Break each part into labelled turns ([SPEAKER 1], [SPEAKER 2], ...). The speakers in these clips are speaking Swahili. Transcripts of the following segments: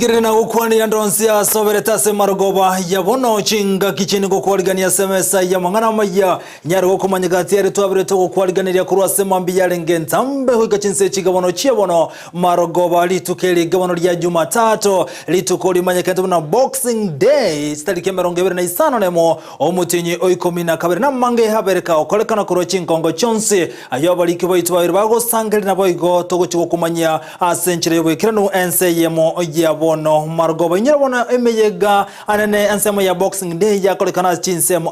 [SPEAKER 1] Kirina ukwani ya ndonsia soberetase marugoba ya bono chinga kichini kukwaligania semesa ya mangana maya nyari kumanyagati yari tuwabireto kukwaligania kurwa semambi ya lengentambe huika chinse chiga bono chia bono marugoba litukeli gabano liya Jumatatu litukoli manyakati na Boxing Day sitalike merongebere na isano nemo omutinyi oikomina kabere na mange habereka okolekana kurwa chinkongo chonsi ayoba likiwa ituwa iribago sangeli na boigo togo chiko kumanya asenchire yobo ikiranu Ensa Eyemo ya bono marugoba nyirabona emeyega anene Ensa ya Boxing Day ya kolekana chinsemo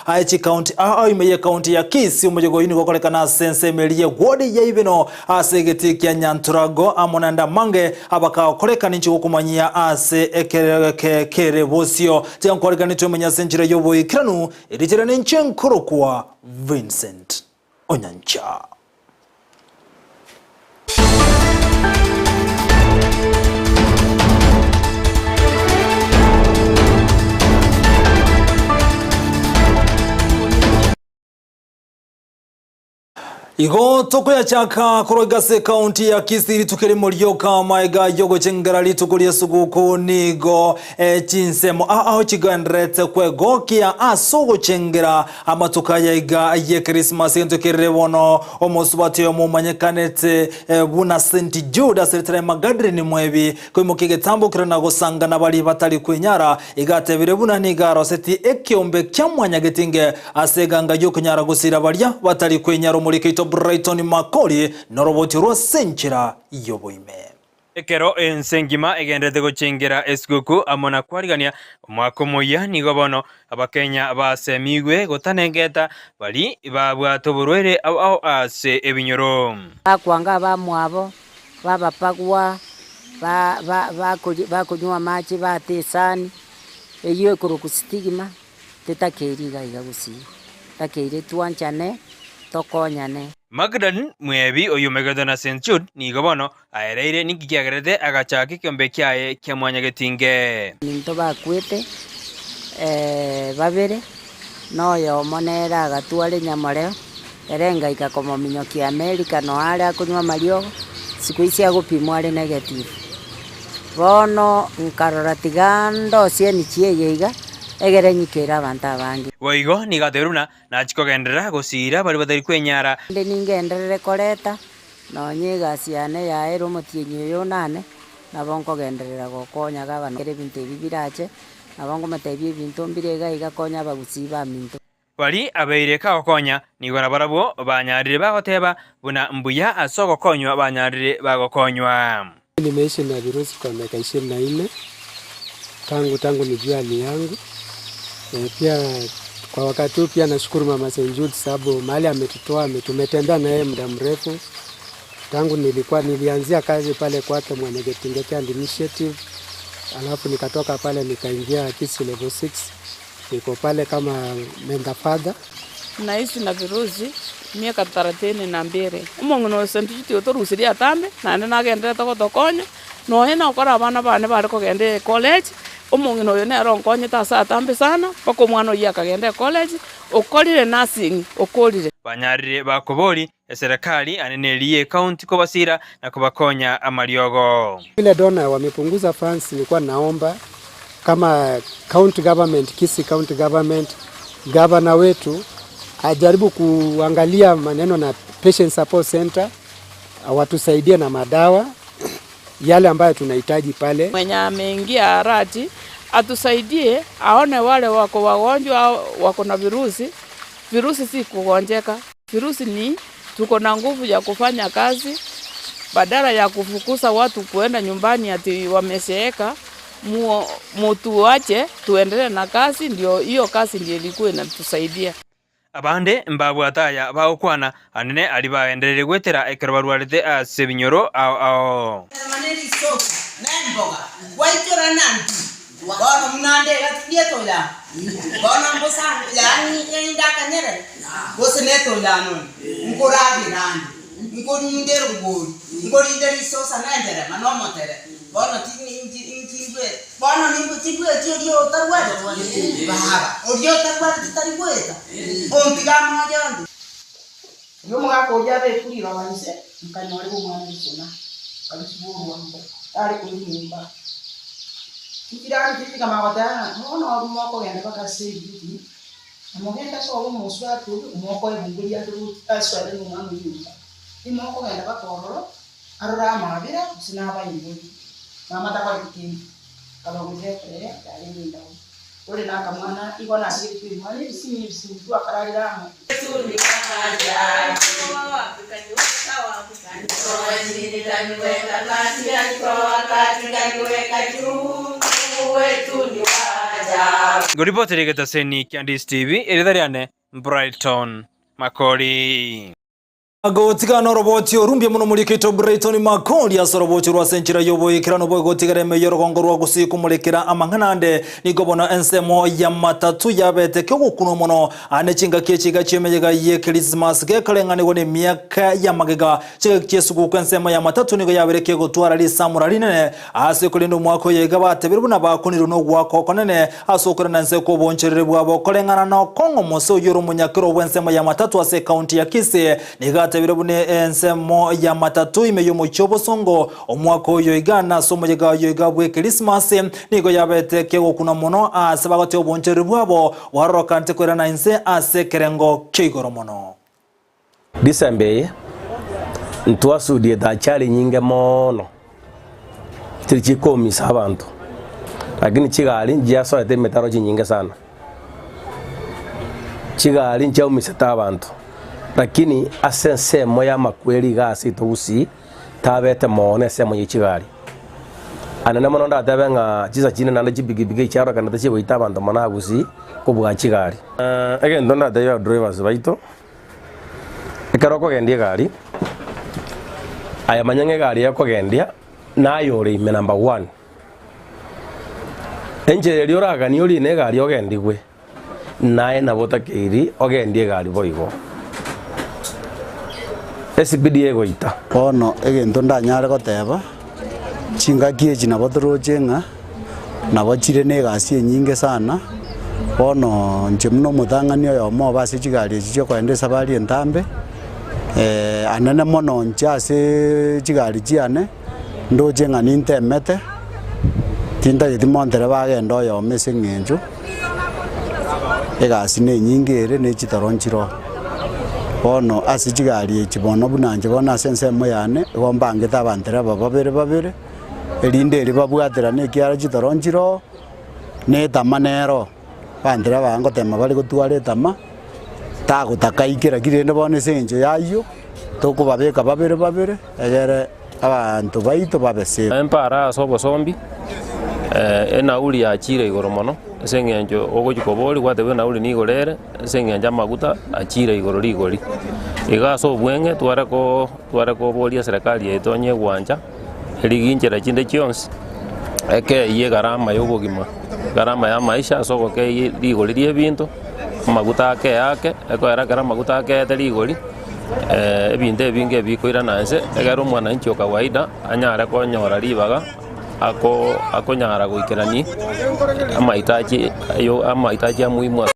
[SPEAKER 1] aichi county imeye county ya Kisii umujego yini kolekana sense meliye wodi ya ibino asegeti kya Nyanturago amonanda mange abaka kolekana nchi kumanyia ase ekere bosio tia kolekana tumenya senchire yobo ikiranu iritira nchenkuru kwa Vincent Onyancha. Igo toko ya chaka kurogase county ya Kisii tukere moryoka maiga yogo chengara litukulia suguku nigo chinsemo chigandrete kwego kia asogo chengera amatukaya iga ye Christmas ntukere bono omosubati omumanyekanete buna St Judas letere magadre ni mwebi kwimukige tambo kirana gosanga nabali batali kwenyara igatebire buna nigaro seti ekyombe kyamwanya getinge aseganga yokunyara gusira balya batali kwenyara omulikeito Brighton Makoli noroboti rwa senchira yoboime.
[SPEAKER 2] Ekero ensengima egendete gochengera esguku amona kwarigania mwakomoya nigo bono abakenya basemigwe gotanengeta bali babwatoborwere ase ebinyoro
[SPEAKER 3] bakwanga bamwabo babapagwa bakunywa machi batesani eyo kurukustigima tetakeriga Gusii takeire twanchane tokonyane
[SPEAKER 2] Magdan mwebi oyo megadona St Jude nigo bono aereire nikiagerete agachaki kyombe kyae kyamwanya getinge
[SPEAKER 3] ninto bakwete babere noyo monera agatwale nyamoreo erenga ikakomo minyoki America no ale akunywa mariogo siku isi agupimwa ari negative bono nkarora tigando sieni chieyeiga egere nyikera abantu abangi
[SPEAKER 2] boigo nigateruna nachikogendera gosira bali batari kwenyara
[SPEAKER 3] ndi ningenderere koreta nonyiga siane yaero omotienyi yo nane nabonko genderera gokonya gabana kere bintu bibirache nabonko matebie bintu mbirega igakonya Bagusii ba mintu
[SPEAKER 2] bali abeire ka gokonya nigora barabo banyarire bagoteba buna mbuya asogo konywa banyarire bagokonywa
[SPEAKER 4] nimeishi na virusi kwa miaka 24 tangu nijue hali yangu. Pia kwa wakati huu pia nashukuru Mama St Jude sababu mahali ametutoa tumetembea na yeye muda mrefu. Tangu nilianzia kazi pale kwake Mwanyegetingeke and Initiative. Alafu nikatoka pale nikaingia Kisii level 6. Niko pale kama member father.
[SPEAKER 5] Naishi na virusi miaka 32. Umongono St Jude otorusiria tambe nande nagendera tokotokonya no hena okora abana bane bari kogende college omongino yo ne ronkonye tasa tambe sana pako mwana yakagende college okolire nursing okolire
[SPEAKER 2] banyarire bakobori serikali aneneliye county kobasira na kubakonya amariogo
[SPEAKER 4] ile dona wamepunguza funds. Nilikuwa naomba kama county government, Kisii county government, governor wetu ajaribu kuangalia maneno na patient support center watusaidie na madawa yale ambayo tunahitaji pale.
[SPEAKER 5] Mwenye ameingia harati atusaidie aone wale wako wagonjwa wako na virusi. Virusi si kugonjeka. Virusi ni tuko na nguvu ya kufanya kazi badala ya kufukuza watu kuenda nyumbani ati wameseeka mtu wache tuendelee na kazi. Ndio hiyo kazi ndio ilikuwa inatusaidia.
[SPEAKER 2] Abande mbabwataya baokwana anene ali baenderere gwetera ekerabarwarite ase binyoro
[SPEAKER 6] maneri soka nemboga waitora nanti bono munande gatieto bono mbosana yani enda kanyere boseneto non ngoradi nandi ngori ndero ngori ngori nderi sosa nandere manomotere bono tinjingwe bono nimbutigwe tiyo tarwado baba odio tarwado tarigweta ontigama jandi yo mwako jabe kulira wanise mkanyore mwana bisuna kabisuburu wangu ari kulimba Ikirani kipi kama watana no moko genda baka siri amogenda so mo swatu moko ebunguri atu aswale mu mama yinda imoko genda baka ororo arura mabira sinaba yinda mama takwa kitini kaba gujekere ari ninda ore naka mwana igona siri mwana simi tu akararira mu tundi kaja mama wakanyuka sawa kukani ni ndani weka kati ya kwa kati ndani weka juu.
[SPEAKER 2] Goripoti regeta seni Ndizi TV eridhariane Brighton Makori.
[SPEAKER 1] Gotigana roboti orumbye muno muri kito Brighton Makori asoroboti rwa senchira yobo ikirano boy gotigare meyo gongo rwa Gusii kumulekera amanganande nigobona ensemo ya matatu yabete kyo gukuno muno ane chinga kechiga chemeyega ye Christmas ge kalengane wone miaka ya magega chinga kyesugu kwensemo ya matatu nigo yabereke gutwara lisamura linene ase kulindo mwako yega batebirbu na bakuniro no gwako konene asokora nanse ko boncherere bwabo kolengana no kongo moso yoro munyakiro wensemo ya matatu ase county ya Kisii niga Birabune ensemo ya matatu imeyo muchobo songo omwako oyo igana somo yega yo igabwe Christmas nigo yabete kego kuna muno asabagote oboncheri bwabo warokante kwera na inse asekerengo kigoro muno
[SPEAKER 7] December ntwasudie da chali nyinge mono tirichikomi sabantu lakini chigali njia so ete metaro nyinge sana chigali njia umiseta abantu lakini asense moya makweli gasi tusi tabete mone semo yichigari anana mono ndatabe nga chiza chine nanda chibigibige cyaro kana tachibo itabando mana Gusii kubwa chigari again ndonda dayo drivers baito ekaroko gendie gari aya manyange gari yako gendia nayo ri me number 1 enje rioraga ni uri ne gari ogendigwe nae nabota kiri ogendie gari boigo SBDA goita
[SPEAKER 8] ono egento ndanyare goteba chinga kiechi nabo torojenga nabo chire ne gasi nyinge sana ono nchemno mudangani oyo mo base chigari chicho kwende sabari entambe anene mono nchase chigari chiane ndojenga nintemete tinda yitimontere bagenda oyo mese ngenjo egasi ne nyingere ne chitaronchiro ono asijigari ekibono bunanje bona sense moyane gombange tabantera babere elinde eri babwatera ne kiara chitoronjiro ne tamanero bandera bango tema bali gutware tama tagutakaikira kirende bone senjo yayo tokubabeka babere egere abantu baito babese
[SPEAKER 9] empara sobo sombi enauli achire igoro mono sengenjo ogojikobori gwatebe nauli ni igorere sengenja maguta achire igoro rigori igaso bwenge twareko boria serikali yetonye gwanja eriginjera chinde chionsi eke iye garama yobogima garama ya maisha soko ke rigori rie bintu maguta ake yake eko era garama maguta ake rigori ebinde binge bikoira nanse egero mwana nchi kawaida anyara konyora ribaga akonyara guikerani amahitaji ya muhimu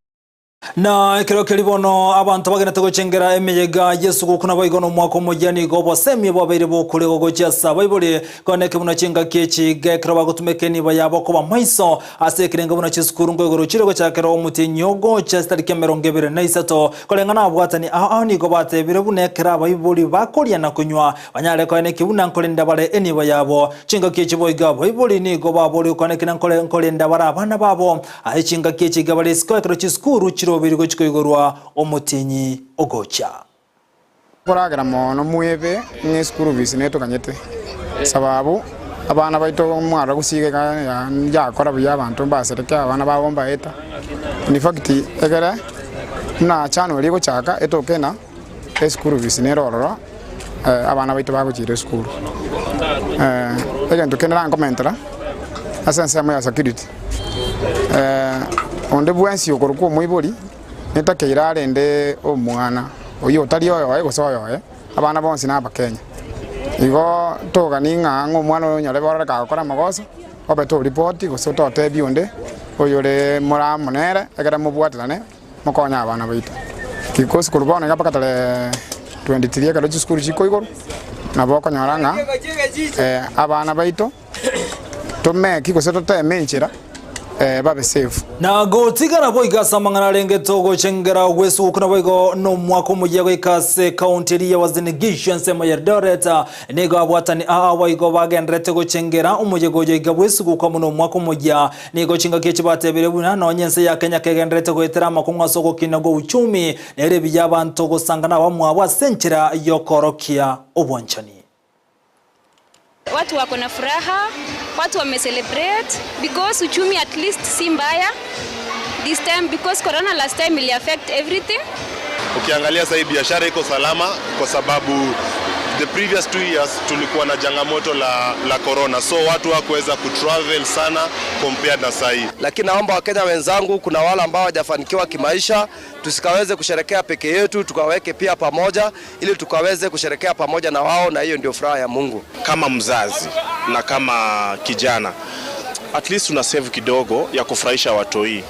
[SPEAKER 1] na ekero kelibono abantu bagenda tegochengera emeyega Yesu gukuna boigono mwako mujani gobo semi babere bokule gogocha sabaibole koneke buna chenga kechi gekero bagutumekeni bayabo ko bamaiso asekirenga buna chisukuru ngo igoro chirego cyakero mutinyogo chestari kemero ngebere naisato kolengana abwatani aho ni gobate bire bunekera bayiboli bakoria na kunywa banyale koneke buna nkolenda bale eni bayabo chenga kechi boiga bayiboli ni gobaboli koneke nkolenda bara abana babo ahe chenga kechi gabale skokero chisukuru chiro birigo chikoigorwa omutinyi ogocha
[SPEAKER 10] Poragera mono mwebe ni skuru visineto kanyete sababu abana baito mwara kusige ya kora bya abantu basereke abana babomba eta ni fact egera na chano ligo chaka etokena skuru visinero roro abana baito baguchire skuru egento kenera komentara asense ya security onde bwensi okoruko mwiboli netakeira rende omwana oyo tali oyo egosoyo abana bonsi na Kenya igo toga ninga ng'omwana onyore boreka gukora magoso obeto report gosoto tebi onde oyo le mora monere egera mubwatirane mukonya abana baito kikosi kurubona ngapaka tale 23 ekero school chiko igoro nabo konyora nga abana baito tumeki kusetota menchira babe safe
[SPEAKER 1] na gotigana boiga samangana renge togo chengera wesu kuna boigo no mwako mugiye ikase county ya wazinigisha nsema ya Doreta nego abwatani boigo bagendrete go chengera umujego joiga wesu kwa muno mwako mugiya nego chinga kechi batebere buna no nyense ya Kenya kegendrete go eterama kumwa soko kinago uchumi nere biyabantu go sangana bamwe abasenchira yokorokia obwanchani.
[SPEAKER 11] Watu wako na furaha, watu wamecelebrate because uchumi at least si mbaya this time because corona last time ili affect everything.
[SPEAKER 12] Ukiangalia sasa biashara iko salama kwa sababu the previous 2 years tulikuwa na jangamoto la corona, so watu hawakuweza kutravel sana compared na sasa.
[SPEAKER 13] Lakini naomba Wakenya wenzangu, kuna wale ambao hawajafanikiwa kimaisha, tusikaweze kusherekea peke yetu, tukaweke pia pamoja ili tukaweze kusherekea pamoja na wao, na hiyo ndio furaha ya Mungu.
[SPEAKER 12] Kama mzazi na kama kijana at least una save kidogo ya kufurahisha watoi.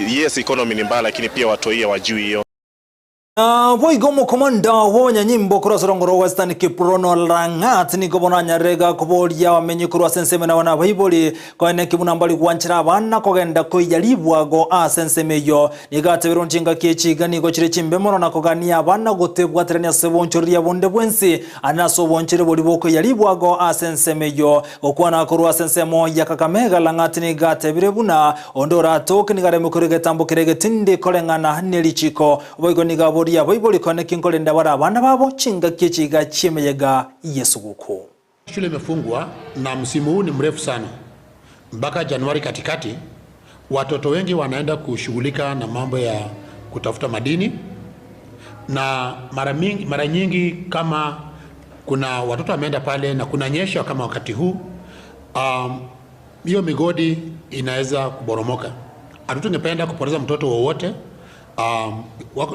[SPEAKER 12] Yes, economy ni mbaya lakini pia watoi hawajui hiyo.
[SPEAKER 1] Boigo mukomanda wonya nyimbo kurasarongoro Western Kiprono Langat ni gobona nyarega kubolia wamenye kurwa senseme na wana Bible kwa ene kibunambali kwanchira abana kogenda kuyalibwa go sensemeyo nigate bironjinga kechiga nigo chire chimbemono na kogania abana gotebwaterania sebonchoria bonde bwensi anaso bonchire boliboko yalibwa go sensemeyo okwana kurwa sensemo ya Kakamega Langat nigate birebuna ondora tok nigare mukurege tambo kirege tindi kolengana nelichiko boigo nigabo ya Bible connecting kolenda bara abana babo chinga kechiga chimeyega Yesu guko.
[SPEAKER 14] Shule imefungwa na msimu huu ni mrefu sana. Mpaka Januari katikati watoto wengi wanaenda kushughulika na mambo ya kutafuta madini, na mara nyingi kama kuna watoto wameenda pale na kuna nyesha kama wakati huu, hiyo migodi inaweza kuboromoka. Hatungependa kupoteza mtoto wowote.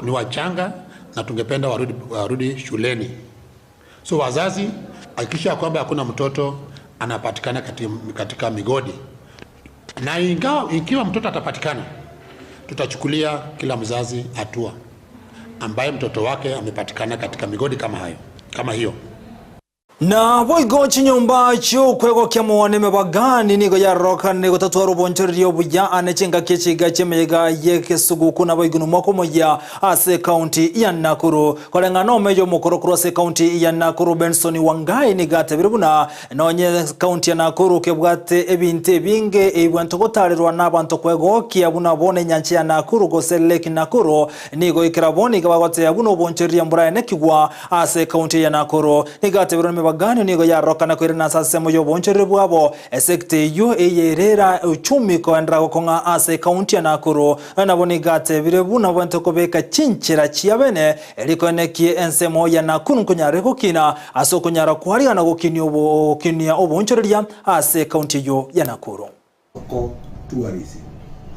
[SPEAKER 14] Ni wachanga na tungependa warudi shuleni. So wazazi, hakikisha kwamba hakuna mtoto anapatikana katika migodi. Na ikiwa mtoto atapatikana, tutachukulia kila mzazi hatua ambaye mtoto wake amepatikana katika migodi kama hiyo.
[SPEAKER 1] Na boigo chinyumba cyo kwego kyamone mebagani nigo ya roka nigo tatwaro bonchorio buya anechenga kechiga chemega yekesuguku na boigo numoko moya ase county ya Nakuru kolenga no mejo mukoro cross county ya Nakuru Benson Wangai nigate birubuna nonye county ya Nakuru kebwate ebinte binge ebwanto gotarirwa nabantu kwego kyabuna bone nyanchi ya Nakuru goseleki Nakuru nigo ikiraboni gabagote yabuno bonchoria mbura nekigwa ase county ya Nakuru nigate birubuna bagani nigo ya roka na kwirina sase moyo bonchore bwabo esekte yo eyerera uchumi ko andra gokonga ase county ya Nakuru na bonigate birebuna bwento kobeka chinchira chiabene eliko nekie ensemo ya Nakuru kunyare kokina aso kunyara kwari na gokinia obonchoreria ase county yo ya Nakuru.
[SPEAKER 15] Kwa tourism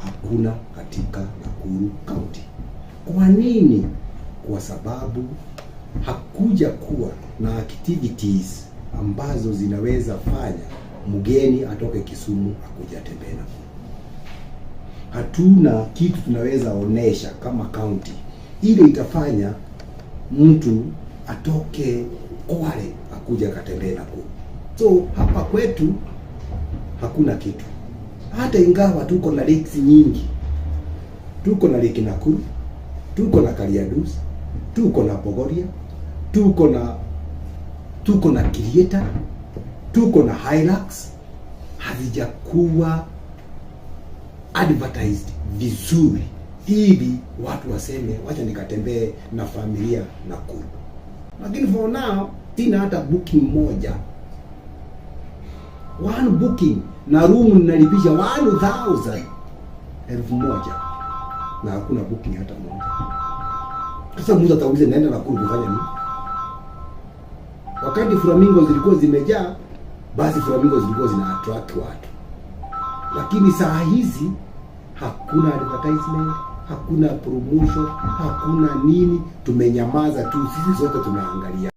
[SPEAKER 15] hakuna katika Nakuru county. Kwa nini? Kwa sababu hakuja kuwa na activities ambazo zinaweza fanya mgeni atoke Kisumu akuja tembea. Hatuna kitu tunaweza onesha kama county ile itafanya mtu atoke Kwale akuja katembea. So hapa kwetu hakuna kitu. Hata ingawa tuko na lakes nyingi. Tuko na Lake Nakuru, tuko na Kariadus, tuko na Bogoria, tuko na Kirieta, tuko na Hilux, hazijakuwa advertised vizuri ili watu waseme wacha nikatembee na familia Nakuru. Lakini for now sina hata booking moja. One booking na room ninalipisha 1,000 na hakuna booking hata moja. Sasa mtu atauliza naenda Nakuru kufanya nini? Wakati flamingo zilikuwa zimejaa, basi flamingo zilikuwa zina attract watu. Lakini saa hizi hakuna advertisement, hakuna promotion, hakuna nini, tumenyamaza tu, sisi sote tunaangalia.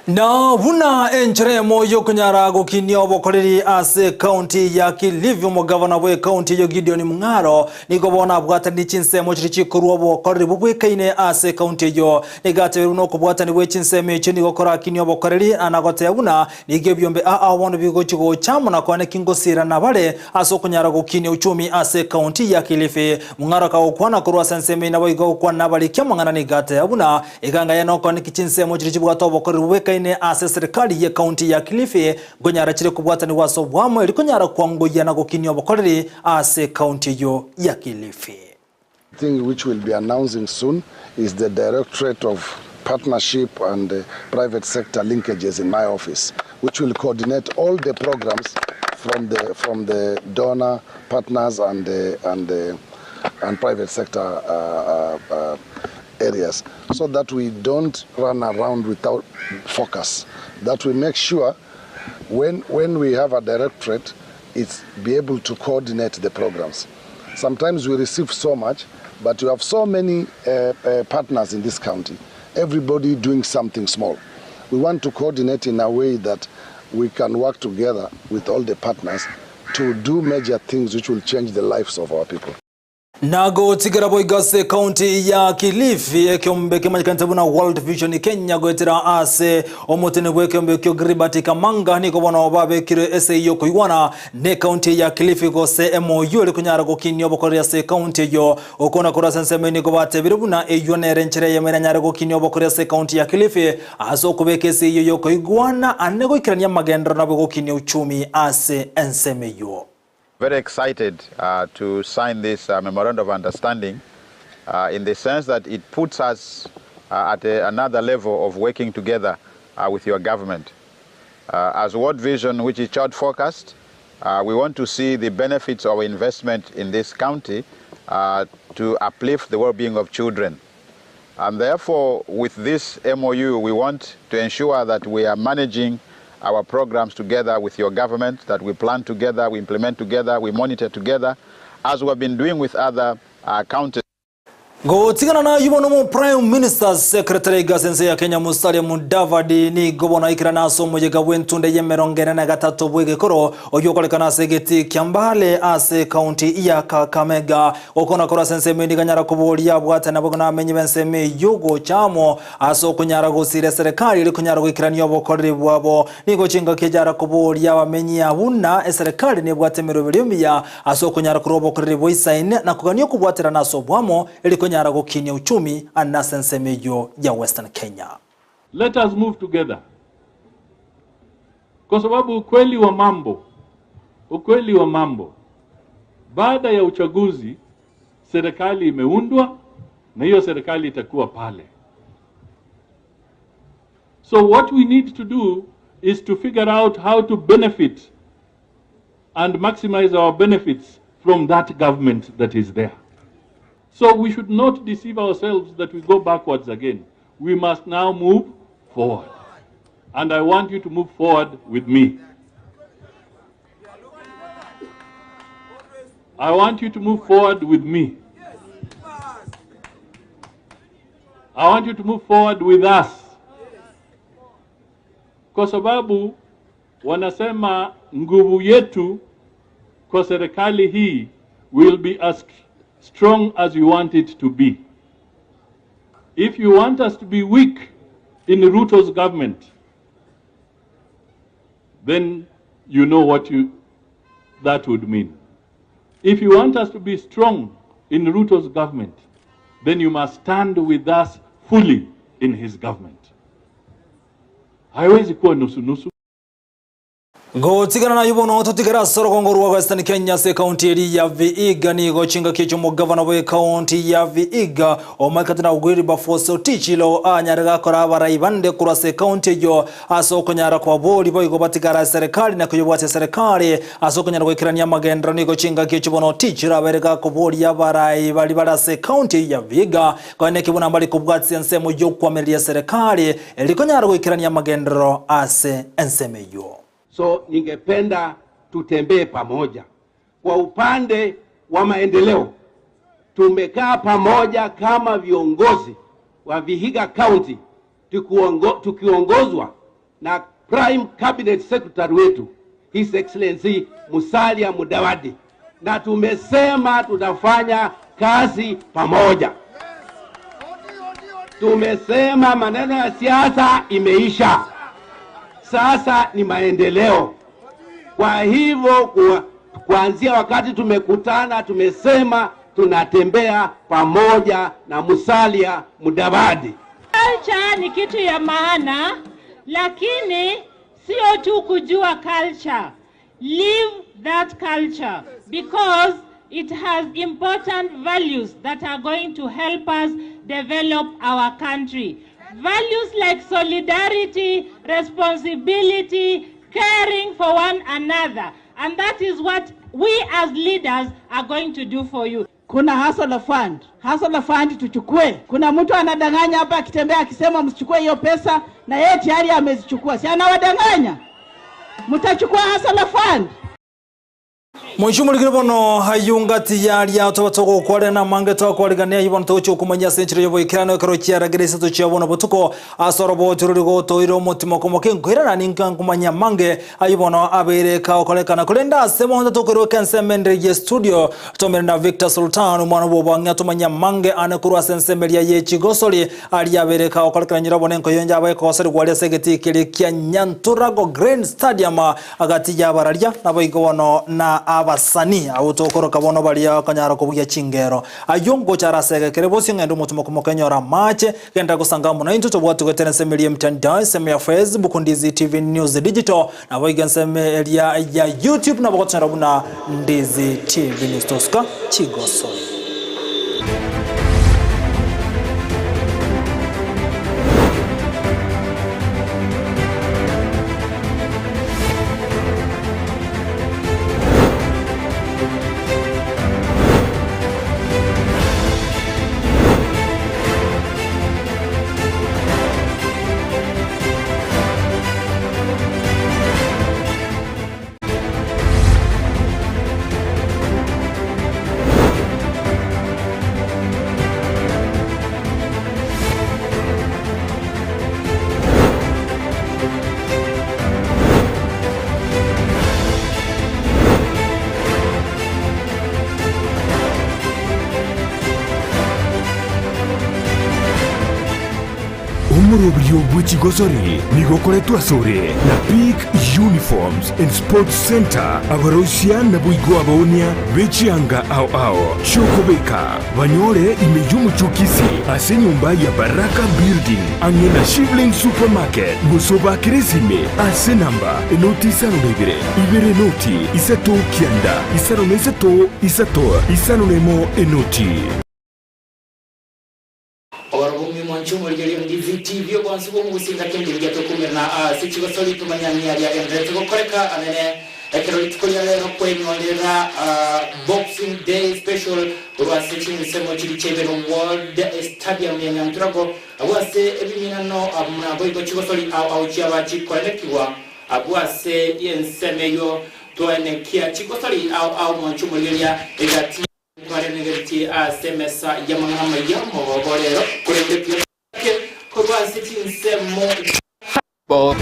[SPEAKER 1] Na buna encheremo yokunyara gukinia obokoreri ase county ya Kilifi mugavana bwe county yo Gideon Mung'aro niko bona bwatani chinsemo chiri kurwa obokoreri bubwekaine ase county yo nigateberu no kubwatani bwe chinsemo echo ni gokora kinia obokoreri anagote buna nige byombe awon bigo chigo chamo na kwane kingosira na bale aso kunyara gukinia uchumi ase county ya Kilifi Mung'aro ka okwana kurwa senseme na boigo kwa nabali kyamangana nigate buna iganga ya no kwane kichinsemo chiri bwato obokoreri bubwekaine ase serikali ya county ya Kilifi gonyara chire kubwatani waso bwamo elikonyara kwangoya na gukinia obokoreri ase county yo ya Kilifi.
[SPEAKER 16] Thing which will be announcing soon is the Directorate of Partnership and Private Sector Linkages in my office, which will coordinate all the programs from the donor partners and private sector areas, so that we don't run around without focus, that we make sure when we have a directorate, it's be able to coordinate the programs. Sometimes we receive so much, but you have so many partners in this county, everybody doing something small. We want to coordinate in a way that we can work together with all the partners to do major things which will change the lives of our people.
[SPEAKER 1] Nago tigara boigase county ya Kilifi ekyombe kemanyikantabuna World Vision Kenya gwetera ase omotene bwekembe kyogribati kamanga niko bona obabe kire ese yo kuiwana ne county ya Kilifi go CMO yole kunyara gokinyo bokorya se county yo okona kora sensemeni go batebirubuna eyonere nchere yemera nyara gokinyo bokorya se county ya Kilifi aso kubekese yo kuigwana anego ikiranya magendra na gokinyo uchumi ase enseme yo.
[SPEAKER 17] Very excited to sign this memorandum of understanding in the sense that it puts us at another level of working together with your government. As World Vision, which is child-focused, we want to see the benefits of investment in this county to uplift the well-being of children. And therefore, with this MOU, we want to ensure that we are managing our programs together with your government, that we plan together, we implement together, we monitor together, as we have been doing with other counties.
[SPEAKER 1] Go tigana na yubono mu Prime Minister Secretary Gasense ya Kenya Musalia Mudavadi ni gobona ikirana so mujega wentunde yemerongera na gatatu bwege koro oyokolekana segeti kyambale ase county ya Kakamega okona kora sense mendi ganyara kubolia bwata na bogona amenye benseme yugo chamo aso kunyara gusire serikali ili kunyara gukirania obokoreri bwabo nigo chinga kejara kubolia bamenye abuna serikali ne bwatemero bilimya aso kunyara kurobokoreri boisaine na kuganyo kubwatira naso bwamo ili nyaragokinia uchumi anasensemejo ya Western Kenya.
[SPEAKER 18] Let us move together. Kwa sababu ukweli wa mambo, baada ya uchaguzi, serikali imeundwa na hiyo serikali itakuwa pale. So what we need to do is to figure out how to benefit and maximize our benefits from that government that is there. So we should not deceive ourselves that we go backwards again. We must now move forward. And I want you to move forward with me. I want you to move forward with me. I want you to move forward with us. Kwa sababu wanasema nguvu yetu kwa serikali hii will be as strong as you want it to be. If you want us to be weak in Ruto's government, then you know what that would mean. If you want us to be strong in Ruto's government, then you must stand with us fully in his government. Haiwezi kuwa nusu-nusu.
[SPEAKER 1] Go tigana na yubono tutigara sorogongo ruwa Western Kenya se county ya Vihiga ni go chinga kicho mugavana we county ya Vihiga omakatana ugwiri bafoso tichilo anyaraga kora baraibande kura se county yo asoko nyara kwa boli boy go batigara serikali na kuyobwate serikali asoko nyara kwikirania magendra ni go chinga kicho bono tichira berega ko boli ya barai bali bara se county ya Vihiga kwa ne kibuna mbali kubwatse nsemo yo kwamelia serikali eliko nyara kwikirania magendro ase enseme yo.
[SPEAKER 19] So ningependa tutembee pamoja. Kwa upande wa maendeleo, tumekaa pamoja kama viongozi wa Vihiga County tukiongozwa na Prime Cabinet Secretary wetu His Excellency Musalia Mudavadi, na tumesema tutafanya kazi pamoja. Tumesema maneno ya siasa imeisha, sasa ni maendeleo. Kwa hivyo kuanzia wakati tumekutana tumesema tunatembea pamoja na Musalia Mudavadi.
[SPEAKER 20] Culture ni kitu ya maana, lakini sio tu kujua culture. Live that culture because it has important values that are going to help us develop our country. Values like solidarity, responsibility, caring for one another. And that is what we as leaders are going to do for you.
[SPEAKER 21] Kuna hustler fund. Hustler fund tuchukue. Kuna mtu anadanganya hapa akitembea akisema msichukue hiyo pesa na yeye tayari amezichukua. Si anawadanganya? Mtachukua hustler fund.
[SPEAKER 1] Mwishumu likibono hayungati yali ya tobatoko kwale na mange to kwaligania yibon to cyo kumanya century yobo ikirano karo cyara geresa to cyabona botuko asorobo tururigo to iro mutima komoke ngwirana ninka kumanya mange ayibono abere ka okolekana kulenda semo honda to kero kansemendre ye studio tomerna Victor Sultan mwana bobo anga tumanya mange anakurwa sensemeria ye chigosoli ali abere ka okolekana nyirabone nko yonja abaye ko seri gwali segeti kile kya Nyanturago Grand Stadium agati ya baralia nabayigono na abasani awutokoroka bono balia kanyara kubuya chingero ayungo charasege kerebosi ngendo mutumo kumokanyora mache genda kusanga muna into tobwatu gotene semelia mtandao semia Facebook Ndizi TV News Digital na boigan semelia ya YouTube na bokotera buna Ndizi TV News toska chigoso.
[SPEAKER 22] Umurobrio bw'ikigosori nigokoretwa asore na Peak Uniforms and Sports Center abarosia na buigo abonia bechianga ao chokobeka banyore imejumuchukisi ase nyumba ya Baraka Building angena Shivling Supermarket musoba kiresime ase namba enoti isarunebire ibere noti isato kianda isarunemo enoti.
[SPEAKER 23] Mwanchumo ligeli Ndizi TV kwanza kwa musinga kende liya tokumena sichigo soli tumanyanya ya endreto koreka anene ekerolitiko ya lero kwenolera Boxing Day special urwase semo chilichebe no World Stadium ya Nyanturago abwase ebiminano abuna boygo chigo soli au chiaba chikolekiwa abwase yensemeyo toenekia chigo soli au mwanchumo ligeli egati kwa renegati semesa yamangama yamo bolero kurende kwa siti nsemo bo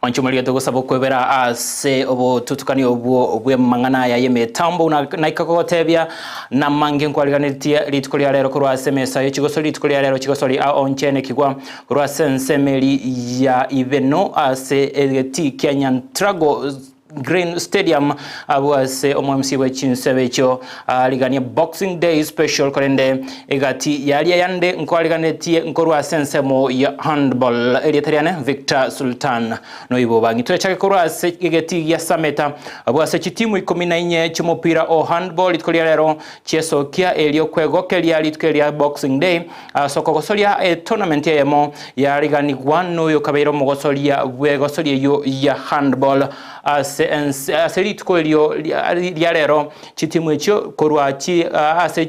[SPEAKER 23] Wanchumali yato gusaba kwebera ase obo tutukani obwe mangana ya yeme tambo na ikakotebya na mange nkwaliganitia litukolia lero kurwa semesa yechigosoli litukolia lero chigosoli a onchene kigwa kurwa sensemeli ya Eyemo ase egeti Nyanturago Green Stadium abwase omwamsi w'ekinsebecho aligania Boxing Day special korende egati yali yande nkwaliganetie nkorwa sensemo ya handball erietariane Victor Sultan noibo bangitwe chake korwa segeti ya sameta abwase chitimu 14 chumupira o handball itkolia lero chesokia elio kwegokelia litkelia Boxing Day sokogosolia tournament Eyemo yaligani gwano yo kabeiro mugosolia bwegosolia yo ya handball aselitko elio lero chitimu echo korwa chi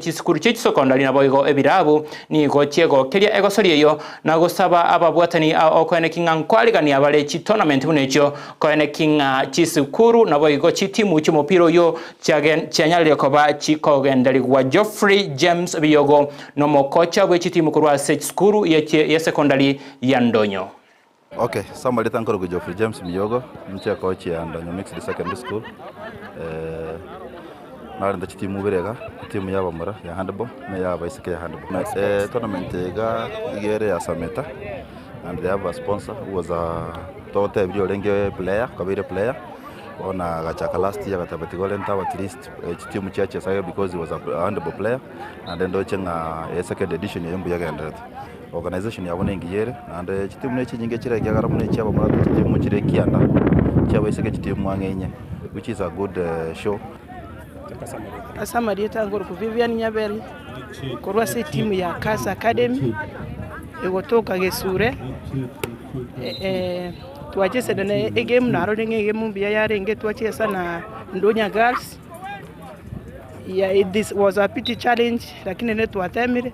[SPEAKER 23] chisikuru secondary na boigo ebirabu ni go chego kelia egosolia yo na gosaba ababwatani okone kinga nkwaligani abale chi tournament bunecho kone kinga chisikuru na boigo chitimu chumupiro yo chanyalire koba chikogendali wa Geoffrey James Biyogo no mokocha bwe chitimu kurwa sekuru ye secondary ya Ndonyo.
[SPEAKER 3] Okay, somebody thank you Geoffrey James Biyogo mche coach ya Ndonyo Mixed Secondary School. Nari ndachitimu berega timu ya bamara ya handball na ya bicycle ya handball. Tournament ga igere ya Sameta and they have a sponsor who was a tote biolenge player, kabire player. Ona gachaka last year gatabatigolenta at least timu chache saga because he was a handball player and then dochenga second edition ya yembu yagendera organization yabone ngiyere and timu nechi nyinge chire gyagara mune cyabo mara timu chire kianda cyabo iseke timu angenye which is a good show.
[SPEAKER 21] Asamari tango ku Vivian Nyaberi korwa se timu ya Casa Academy egotoka gesure tuachese dane game naro nge game bia yarenge tuachesa na Ndonya Girls. Yeah, this was a pity challenge lakini ne tuatemire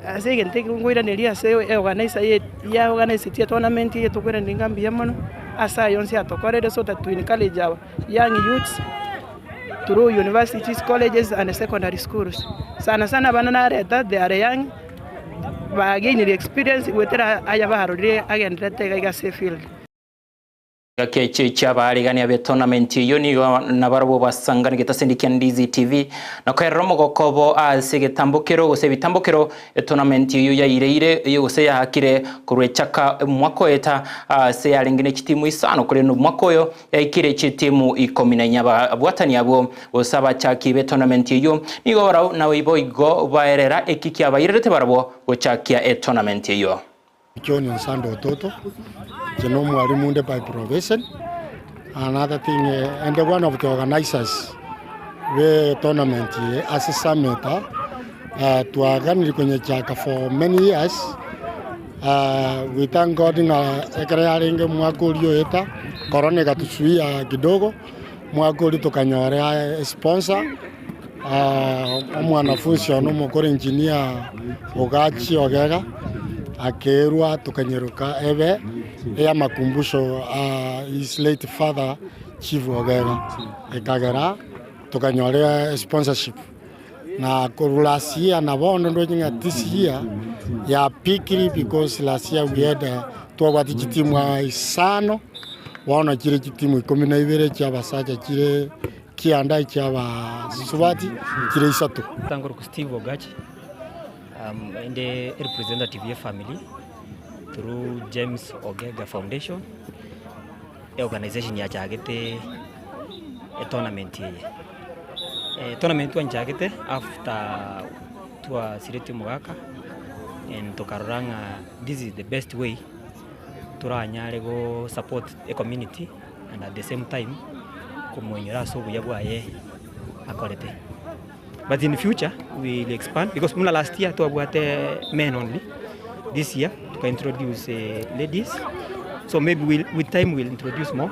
[SPEAKER 21] asege nteke ngoira nelia se organize ya organize tia tournament yetu kwenda ndingambia mono asa yonse atokorede so that we encourage our young youths through universities, colleges and secondary schools. Sana banana reta they are young ba gain the experience wetera ayaba harode again reta ga safe field.
[SPEAKER 23] Keche chabaligani abe tournament yoni na barabo basangani gitasendikia Ndizi TV na kweromo gokobo asege tambokero gose bitambokero tournament yo ya ireire yo se ya hakire kurwechaka mwako eta se ya lingine chitimu isano kule no mwako yo ya ikire chitimu 14 abwatani abo osaba chaki be tournament yo nigo bara na wibo igo baerera ekiki abayirete barabo gochakia tournament yo
[SPEAKER 4] John Nsando Toto Jeno mwalimu nde by profession. Another thing and one of the organizers we tournament as a summit tuagani kwenye chaka for many years. We thank God na ekrearinge mwakoli eta corona gatusuia kidogo mwakoli tukanyorea sponsor mwanafunzi ono mukore engineer Ogachi Ogega akerwa tukanyeruka ebe ya makumbusho his late father Chief Ogega ekagera tukanyolea sponsorship na last year na bondo ndojinga this year ya pikiri because last year we had twabati chitimu isano wana chire chitimu 12 cyabasaja chire kianda cyaba subati chire isatu
[SPEAKER 5] tangoro ku Steve Ogachi and the representative of family through James Ogega Foundation organization ya chagete a tournament tournament one chagete after tua sirete mugaka and tokaranga this is the best way to ranyare go support a community and at the same time kumwenyera so buyabwaye akorete. But in the future, we'll expand because last year we had men only. This year, to introduce ladies. So maybe with time we'll introduce more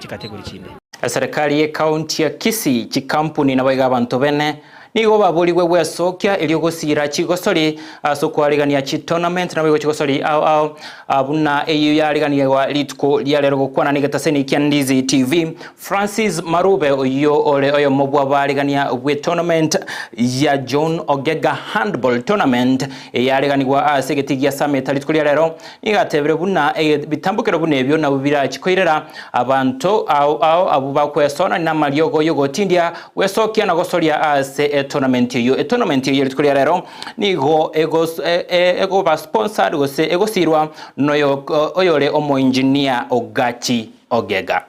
[SPEAKER 5] category chinde.
[SPEAKER 23] Serikali ya kaunti ya Kisii chikampuni na baiga abantu bene nigo baburiwe bwesokia eliogosira chigosori sokwaligania chi tournament na bwo chigosori au abuna eyo yaligania wa litko lyalero gukwana nigataseni kya Ndizi TV Francis Marube oyo mobwa baligania we tournament ya John Ogega handball tournament yaligania asegetigia summit litko lyalero nigatebere buna bitambukero bunebyo na bubira chikoirera abantu au abubakwesona na malyogo yogotindia wesokia na gosoria ase tournament yo litukulia lero nigo ego ba sponsor gose ego sirwa noyo oyole omo engineer Ogachi Ogega.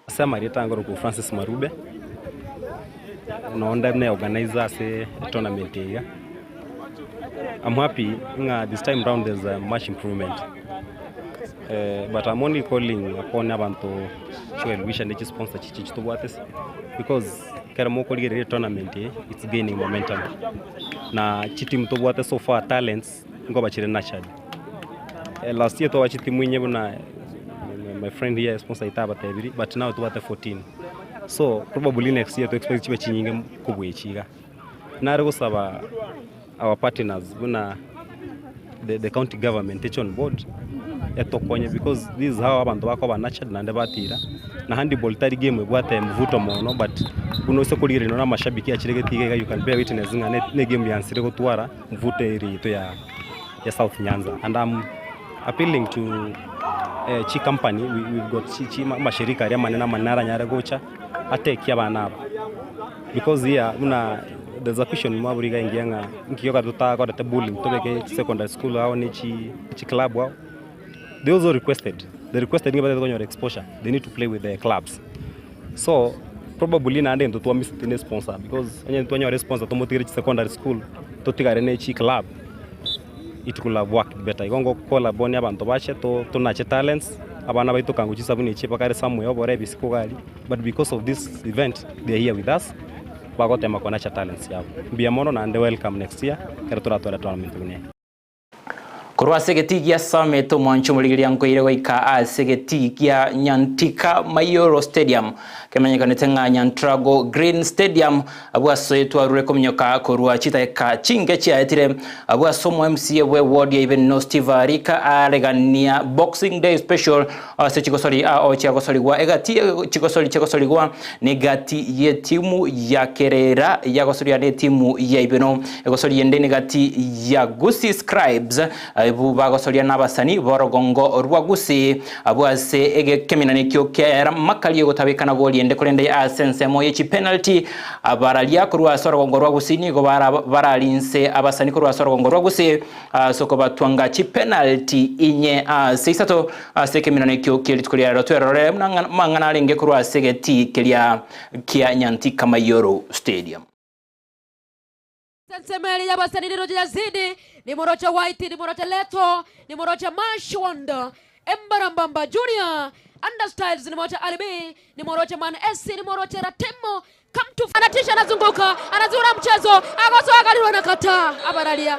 [SPEAKER 2] Sema ritangoro ku Francis Marube. Naonda ne organizer se tournament here. I'm happy this time round there's much improvement. But I'm only calling upon abantu to wish and sponsor chichi to wates because karamoko ligere tournament it's gaining momentum. Na chiti to wates so far talents ngo bachire nurtured. Last year to wachiti mwinye na my friend here sponsor itaba tebiri but now to wate 14. So probably next year to expect chiba chinyinge kubwechiga. Naro saba our partners the county government take on board because this is how abantu bako ba nurtured na ndebatira na handball tari game bwate mvuto mono but kuno se kulire no na mashabiki achirege tigega you can bear witness ne game yansire gutwara mvuto iri to ya South Nyanza and I'm appealing to chi company we've got chi mashirika ya manena manara nyara gocha ateke abana because here there's a question maburiga ingianga nkiyoka tutaka kwa bullying tobeke secondary school au ni chi club wao. They also requested your exposure. They need to play with their clubs. So probably na ndo tuwa miss the sponsor because anya tuwa your sponsor to motivate secondary school to tigare ne chi club it could have worked better. Igongo kola boni abantu bache to nache talents abana baito kanguchi sabuni chi pakare somewhere obore bisiko gali but because of this event they are here with us. Bagote makonacha talents yao. Biamono na welcome next year. Keratura tournament ngine.
[SPEAKER 23] Kurwa segetigia summit mwancho muligiria nkoire goika segetigia Nyantika Mayoro Stadium kemenyekanete nga Nyantrago Green Stadium abwaso yetu arure komnyoka kurwa chitaeka chinge chiaetire abwaso mu MCA we ward ya even no Steve Arika aregania Boxing Day special se chikosori o chikosori gwa egati chikosori gwa negati ye timu ya Kerera ya gosori ya timu ya Ibeno egosori yende negati ya Gusii Scribes bu bagosoria nabasani borogongo rwa Gusii abwase ege keminane kyo kera makali gotabikana goli ende kolende ya sense moye chi penalty abaralia kurwa sorogongo rwa Gusii ni go baralinse abasani kurwa sorogongo rwa Gusii soko batwanga chi penalty inye seisato sekeminane kyo kelitkulia rotwerore mangana lenge kurwa segeti kelia kia Nyantika Mayoro Stadium.
[SPEAKER 6] Semeli ya basani ni roja zidi ni morocha White ni morocha Leto ni morocha Mashwanda Embarambamba Junior Understyles ni morocha Alibi ni morocha Man SC ni morocha Ratemo come to anatisha anazunguka anazura mchezo agoso agaliwa na kata abaralia.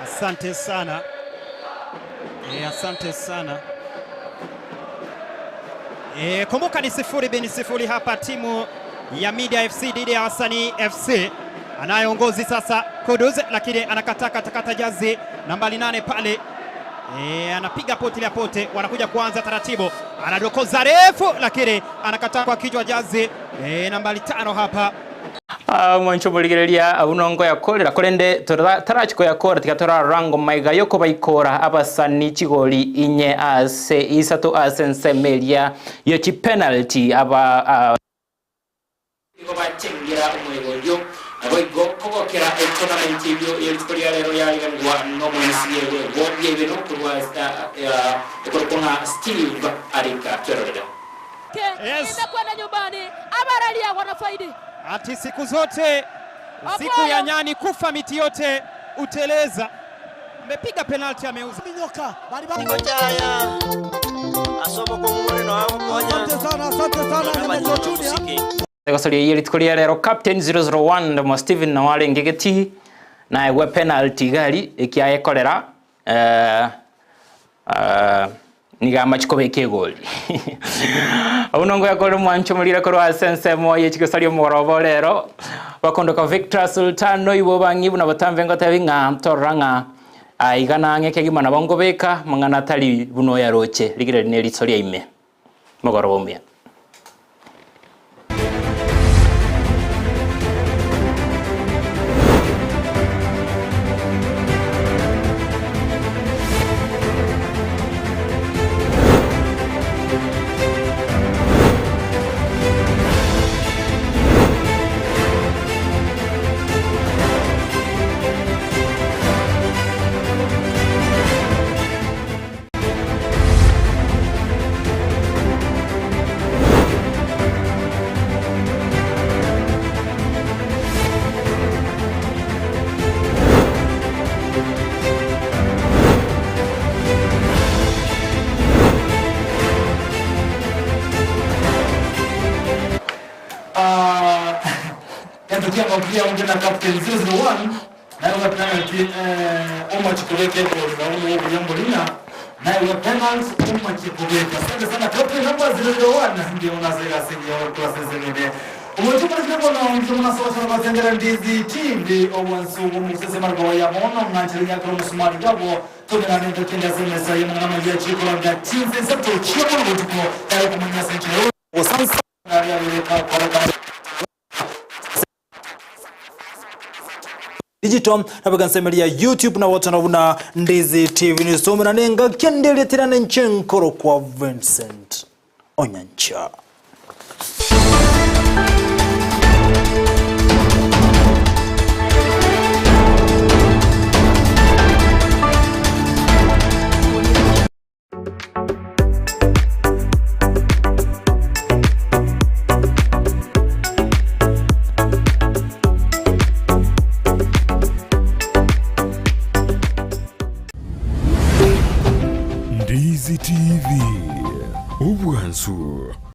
[SPEAKER 7] Asante sana. Asante sana. Kumbuka ni 0-0 hapa timu ya Media FC dhidi ya Wasani FC. Anayeongozi sasa Kuduz lakini anakata jazi nambari 8 pale. Anapiga poti ya pote wanakuja kuanza taratibu. Anadokoza refu lakini anakata kwa kichwa jazi nambari 5 hapa.
[SPEAKER 23] Mwancho muligereria unongo ya kolera kolende tarachiko ya kora tikatora rango maiga yoko baikora abasani chigoli inye ase isato asense melia yochi penalty aba bachengira umwegojo abago kogokera tournament ibyo yitkoria rero yayangwa no munsi yewe wodi yebeno kurwa kurwa Steve Arika Teroreda.
[SPEAKER 6] Yes. Kwenda nyumbani abaralia wanafaidi.
[SPEAKER 7] Ati siku zote siku ya nyani kufa miti yote uteleza. Mmepiga penalty ameuza.
[SPEAKER 24] Minyoka bali bali ngojaya. Asomo kwa mure no akonya. Asante sana Junior.
[SPEAKER 23] Egosori yelitkoria rero captain 001 ndamo Steven Nawale ngegeti na ewe penalty gali ekiaye kolera niga machiko beke goli unongo ya gol mwancho mulira korwa sense moye chikosari morobo rero bakondoka Victor Sultan no ibo bangibu na batamvenga tabinga toranga igana ngeke gimana bongo beka mangana tali buno ya roche ligire ne litsoria ime mogorobomia.
[SPEAKER 1] pia ungena captain 001 na una penalty Oma Chikoreke kwa sababu Yambolina na una penalty Oma Chikoreke. Asante sana captain number 001 ndio unazega sija kwa sasa ngine. Umetupa kwa mtumana social kwa tendera Ndizi TV owansu umukese margo ya mono mwanchirinya kwa musumari gabo tuna nenda tenda semesa ya mwana ya chiko la tinze sato chiko ngotuko ya kumanya senchero osansa ya leka kwa digital nabaga nsemeria YouTube na watu na Ndizi TV ni somera nenga kendele tirane nchenkoro kwa Vincent Onyancha.
[SPEAKER 22] Ndizi TV, Ubwansu.